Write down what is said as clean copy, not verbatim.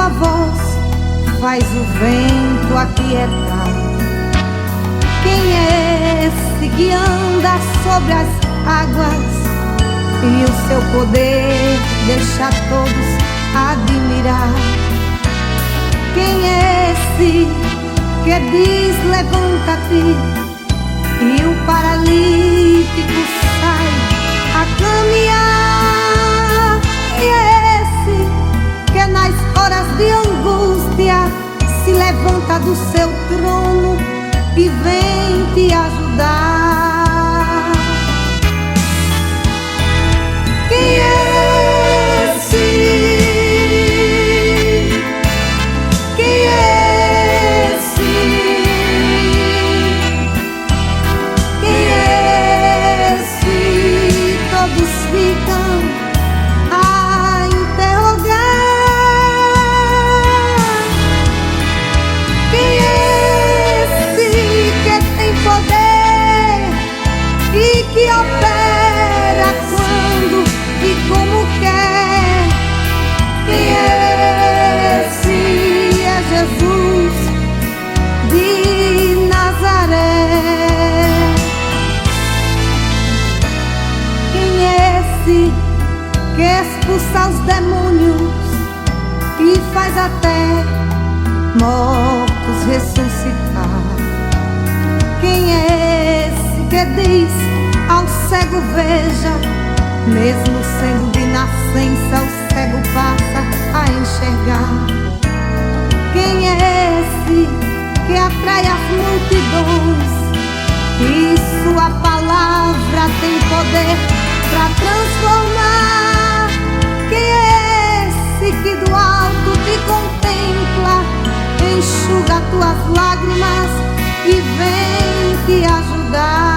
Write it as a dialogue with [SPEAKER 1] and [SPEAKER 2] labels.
[SPEAKER 1] sua voz faz o vento aquietar. Quem é esse que anda sobre as águas e o seu poder deixa todos admirar? Quem é esse que diz levanta-te e o paralítico sai a caminhar? Quem é esse que nas horas de angústia se levanta do seu trono e vem te ajudar? Quem é esse? Quem é esse? Quem é esse? Todos ficam a interrogar. Quem é esse que tem poder e que opera quando e como quer? Quem é esse? É Jesus de Nazaré. Quem é esse que expulsa os demônios e faz até mortos ressuscitar? Quem é esse que diz ao cego veja, mesmo sendo de nascença o cego passa a enxergar? Quem é esse que atrai as multidões e sua palavra tem poder para transformar? Quem é esse que do alto te contempla, enxuga tuas lágrimas e vem te ajudar?